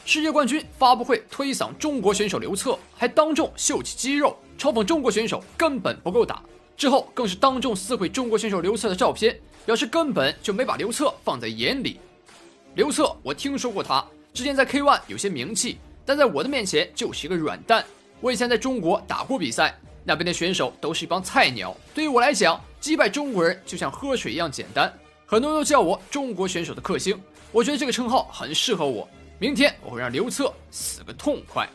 世界冠军发布会推搡中国选手刘策，还当众秀起肌肉，嘲讽中国选手根本不够打。之后更是当众撕毁中国选手刘策的照片，表示根本就没把刘策放在眼里。刘策，我听说过他，之前在 K1 有些名气，但在我的面前就是一个软蛋。我以前在中国打过比赛，那边的选手都是一帮菜鸟，对于我来讲，击败中国人就像喝水一样简单。很多人都叫我中国选手的克星，我觉得这个称号很适合我。明天我会让刘策死个痛快。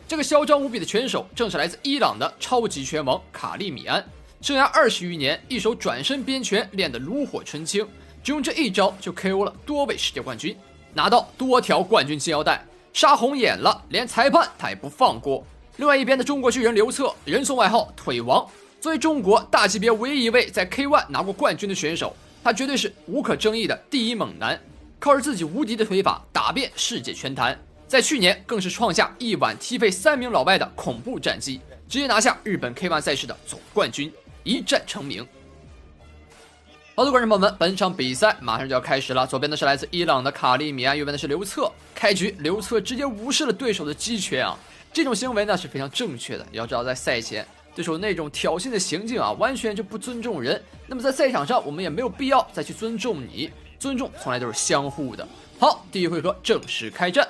这个嚣张无比的拳手正是来自伊朗的超级拳王卡利米安，生涯20余年，一手转身边拳练得炉火纯青，只用这一招就 KO 了多位世界冠军，拿到多条冠军金腰带，杀红眼了，连裁判他也不放过。另外一边的中国巨人刘策，人送外号腿王，作为中国大级别唯一一位在 K1 拿过冠军的选手，他绝对是无可争议的第一猛男，靠着自己无敌的腿法打遍世界拳坛，在去年更是创下一晚踢飞3名老外的恐怖战绩，直接拿下日本 K1 赛事的总冠军，一战成名。好的，观众朋友们，本场比赛马上就要开始了。左边的是来自伊朗的卡利米安，右边的是刘策。开局刘策直接无视了对手的击拳啊，这种行为呢是非常正确的。要知道在赛前对手那种挑衅的行径啊，完全就不尊重人。那么在赛场上，我们也没有必要再去尊重你，尊重从来都是相互的。好，第一回合正式开战。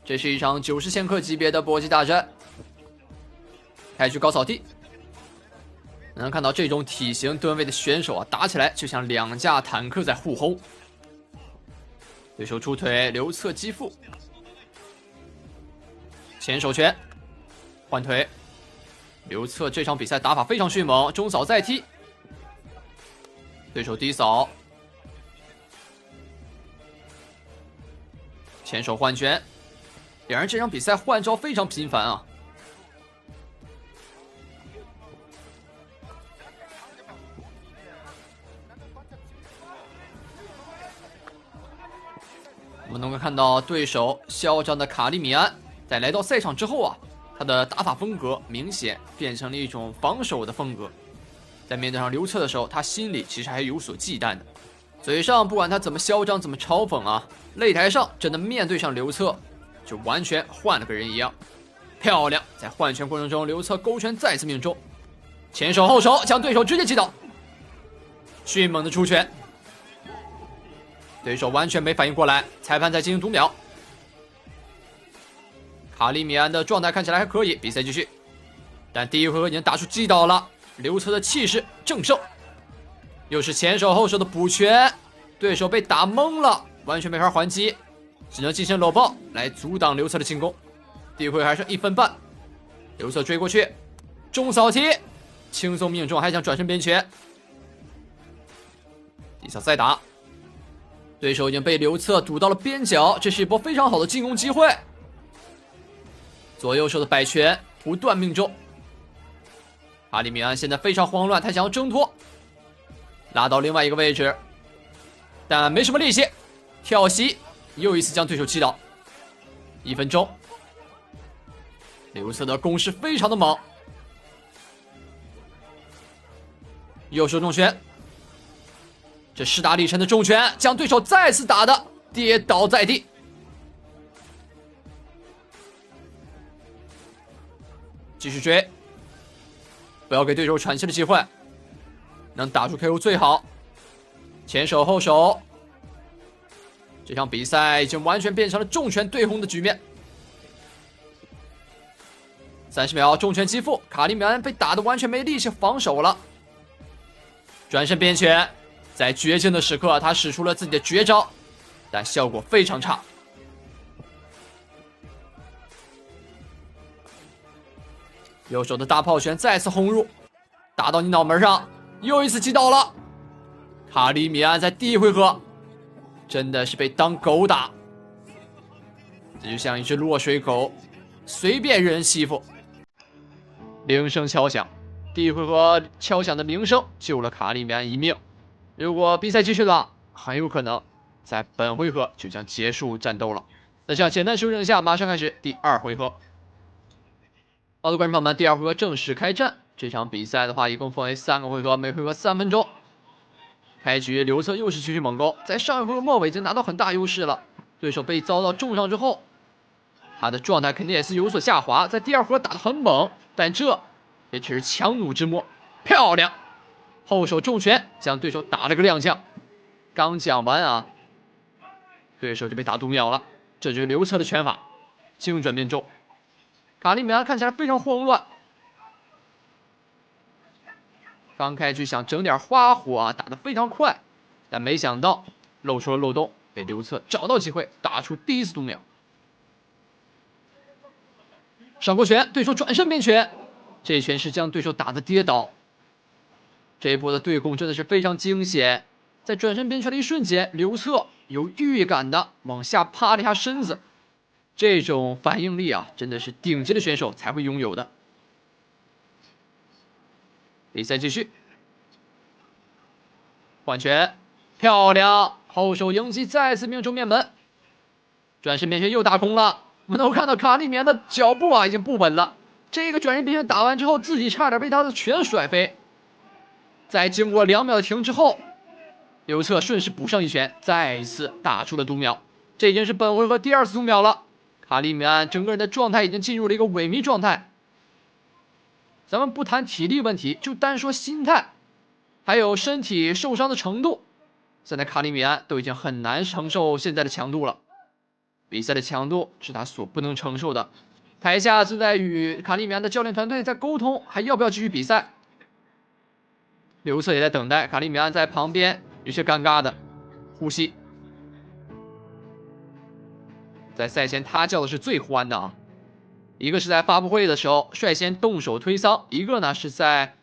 这是一场90千克级别的搏击大战。开局高扫地。能看到这种体型吨位的选手啊，打起来就像2架坦克在互轰。对手出腿，刘策击腹，前手拳，换腿。刘策这场比赛打法非常迅猛，中扫再踢，对手低扫，前手换拳。两人这场比赛换招非常频繁啊。我们能够看到对手嚣张的卡利米安在来到赛场之后啊，他的打法风格明显变成了一种防守的风格。在面对上刘策的时候，他心里其实还有所忌惮的，嘴上不管他怎么嚣张怎么嘲讽啊，擂台上真的面对上刘策就完全换了个人一样。漂亮，在换拳过程中，刘策勾拳再次命中，前手后手将对手直接击倒，迅猛的出拳。对手完全没反应过来，裁判在进行读秒。卡利米安的状态看起来还可以，比赛继续。但第一回合已经打出击倒了，刘策的气势正盛，又是前手后手的补拳，对手被打懵了，完全没法还击，只能进行搂抱来阻挡刘策的进攻。第一回合还剩1分半，刘策追过去，中扫踢，轻松命中，还想转身边拳，低扫再打。对手已经被刘策堵到了边角，这是一波非常好的进攻机会。左右手的摆拳不断命中，卡利米安现在非常慌乱，他想要挣脱，拉到另外一个位置，但没什么力气，跳袭又一次将对手击倒。1分钟，刘策的攻势非常的猛，右手重拳，这势大力沉的重拳将对手再次打得跌倒在地。继续追，不要给对手喘息的机会，能打出 KO 最好。前手后手，这场比赛已经完全变成了重拳对轰的局面。30秒，重拳击腹，卡利米安被打得完全没力气防守了。转身边拳，在绝境的时刻，他使出了自己的绝招，但效果非常差。右手的大炮拳再次轰入，打到你脑门上，又一次击倒了。卡利米安在第一回合真的是被当狗打，这就像一只落水狗，随便任人欺负。铃声敲响，第一回合敲响的铃声救了卡利米安一命。如果比赛继续的话，很有可能在本回合就将结束战斗了。那这样简单修正一下，马上开始第2回合。好的，观众朋友们，第2回合正式开战。这场比赛的话，一共分为3个回合，每回合3分钟。开局刘策又是继续猛攻，在上一回合末尾已经拿到很大优势了，对手被遭到重伤之后，他的状态肯定也是有所下滑。在第二回合打得很猛，但这也只是强弩之末。漂亮，后手重拳将对手打了个踉跄。刚讲完啊，对手就被打读秒了。这就是刘策的拳法，精准命中。卡利米安看起来非常慌乱。刚开局想整点花活啊，打得非常快，但没想到露出了漏洞，被刘策找到机会打出第一次读秒。上勾拳，对手转身变拳，这一拳是将对手打得跌倒。这一波的对攻真的是非常惊险，在转身变拳的一瞬间，刘策有预感的往下趴了一下身子，这种反应力啊，真的是顶级的选手才会拥有的。比赛继续，换拳，漂亮，后手迎击再次命中面门，转身变拳又打空了。我们能够看到卡利米安的脚步啊已经不稳了，这个转身变拳打完之后，自己差点被他的拳甩飞。在经过2秒的停之后，刘策顺势补上一拳，再一次打出了读秒。这已经是本回合第2次读秒了。卡利米安整个人的状态已经进入了一个萎靡状态。咱们不谈体力问题，就单说心态，还有身体受伤的程度，现在卡利米安都已经很难承受现在的强度了。比赛的强度是他所不能承受的。台下正在与卡利米安的教练团队在沟通，还要不要继续比赛。刘策也在等待，卡利米安在旁边有些尴尬的呼吸。在赛前他叫的是最欢的啊。一个是在发布会的时候率先动手推搡，一个呢是在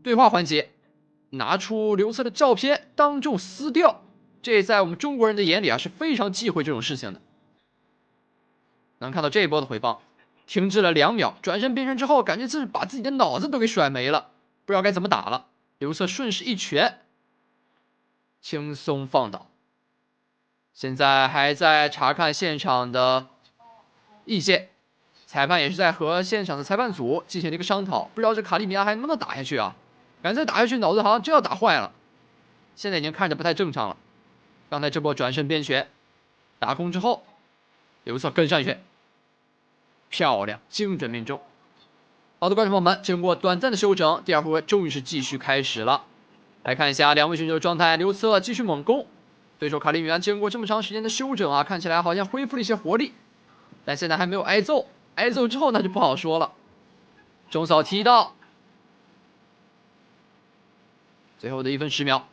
对话环节拿出刘策的照片当众撕掉，这在我们中国人的眼里啊是非常忌讳这种事情的。能看到这一波的回放，停滞了2秒，转身变身之后，感觉自己把自己的脑子都给甩没了，不知道该怎么打了。刘策顺势一拳，轻松放倒。现在还在查看现场的意见。裁判也是在和现场的裁判组进行了一个商讨，不知道这卡利米安还能不能打下去啊？感觉再打下去脑子好像真要打坏了，现在已经看着不太正常了。刚才这波转身变拳打空之后，刘策跟上一拳，漂亮，精准命中。好的，观众朋友们，经过短暂的休整，第2回合终于是继续开始了。来看一下2位选手的状态，刘策继续猛攻，对手卡利米安经过这么长时间的休整啊，看起来好像恢复了一些活力，但现在还没有挨揍。挨揍之后那就不好说了。中扫踢到，最后的1分10秒，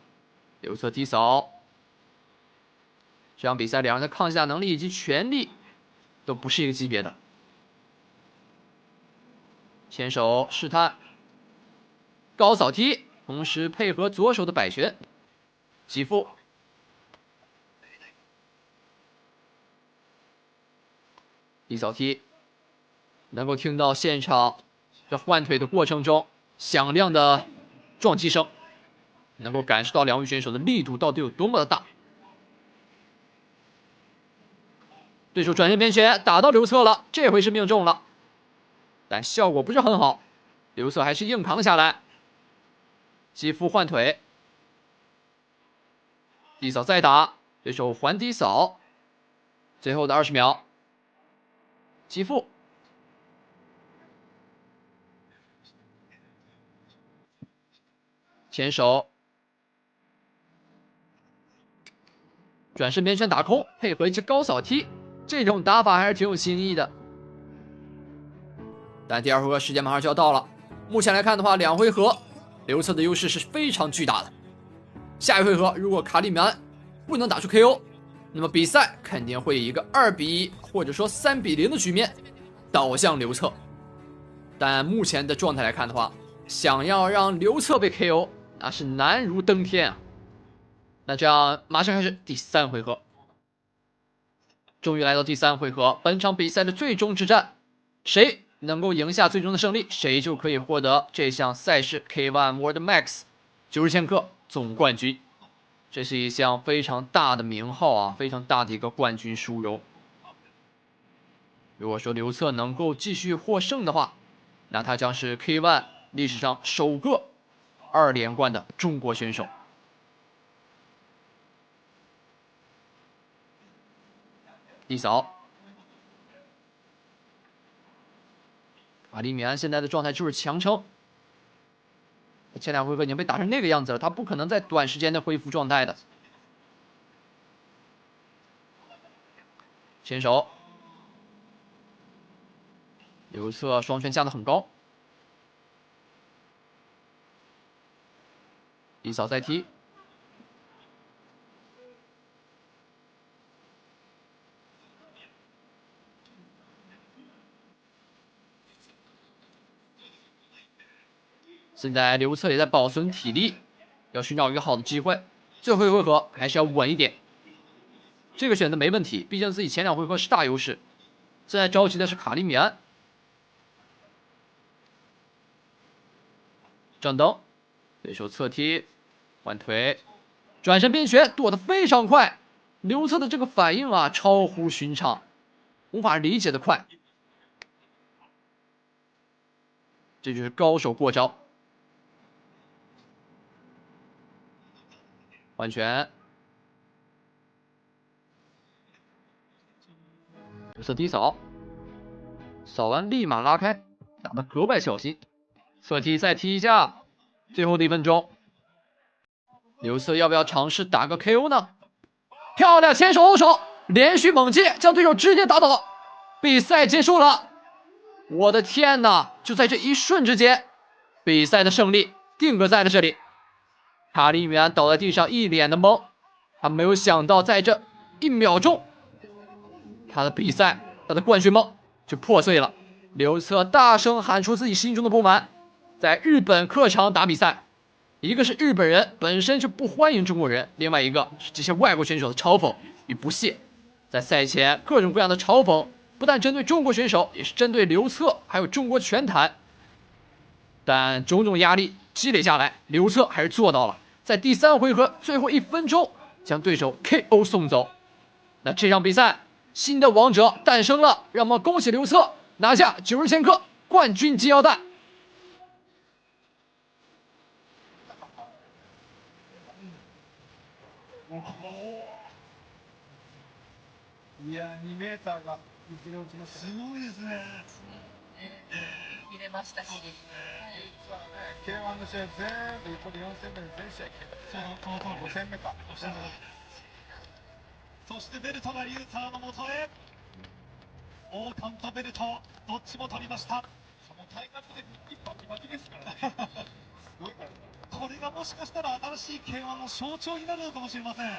刘策低扫。这场比赛两人的抗下能力以及全力都不是一个级别的。前手试探，高扫踢，同时配合左手的摆拳，击腹。低扫踢。能够听到现场这换腿的过程中响亮的撞击声，能够感受到2位选手的力度到底有多么的大。对手转身变拳打到刘策了，这回是命中了，但效果不是很好，刘策还是硬扛了下来。击腹换腿，低扫再打，对手还低扫，最后的20秒，击腹。前手转身变拳打空，配合一只高扫踢，这种打法还是挺有新意的。但第2回合时间马上就要到了，目前来看的话，2回合刘策的优势是非常巨大的。下一回合如果卡利米安不能打出 KO， 那么比赛肯定会以一个2比1或者说3比0的局面导向刘策。但目前的状态来看的话，想要让刘策被 KO那是难如登天啊！那这样马上开始第3回合。终于来到第3回合，本场比赛的最终之战，谁能够赢下最终的胜利，谁就可以获得这项赛事 K1 World Max 90千克总冠军。这是一项非常大的名号啊，非常大的一个冠军殊荣。如果说刘策能够继续获胜的话，那他将是 K1 历史上首个2连冠的中国选手。低扫。卡利米安现在的状态就是强撑，前2回合已经被打成那个样子了，他不可能在短时间内恢复状态的。前手，刘策双拳架得很高，低扫再踢。现在刘策也在保存体力，要寻找一个好的机会。最后一回合还是要稳一点。这个选择没问题，毕竟自己前2回合是大优势。现在着急的是卡利米安。正蹬，对手侧踢，换腿，转身边旋，躲得非常快。刘策的这个反应啊，超乎寻常，无法理解的快。这就是高手过招。换拳，刘策低扫，扫完立马拉开，打得格外小心。侧踢再踢一下，最后的1分钟，刘策要不要尝试打个 KO 呢？漂亮前手后手，连续猛击将对手直接打倒，比赛结束了。我的天哪！就在这一瞬之间，比赛的胜利定格在了这里。卡利米安倒在地上，一脸的懵，他没有想到在这1秒钟，他的比赛，他的冠军梦就破碎了。刘策大声喊出自己心中的不满，在日本客场打比赛，一个是日本人本身就不欢迎中国人，另外一个是这些外国选手的嘲讽与不屑。在赛前各种各样的嘲讽，不但针对中国选手，也是针对刘策还有中国拳坛。但种种压力积累下来，刘策还是做到了，在第3回合最后1分钟将对手 KO 送走。那这场比赛新的王者诞生了，让我们恭喜刘策拿下9日千克冠军金腰带。いや、2メーターが1のうちのすごいですね。入れましたし、K1 の試合全部これ4戦目で全試合その5戦目か。そしてベルトがリューサーのもとへ。王冠とベルトどっちも取りました。その体格で一発負けですからね。すごいから。これがもしかしたら新しい K1 の象徴になるのかもしれません。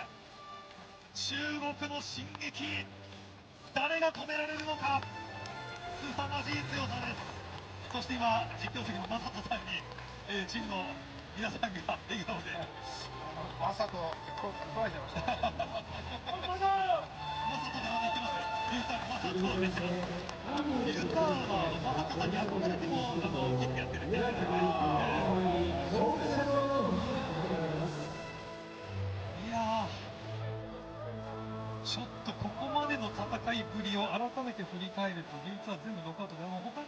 中国の進撃、誰が止められるのか。凄まじい強さです。そして今実況席のマサトさんに、チームの皆さんが笑顔でマサト取られちゃいました。マサトってまだ言ってます。マサトですよ。リューターはマサトさんに憧れてもキックやってるんですよね。いやちょっとここまでの戦いぶりを改めて振り返ると、実は全部ノックアウトでも他に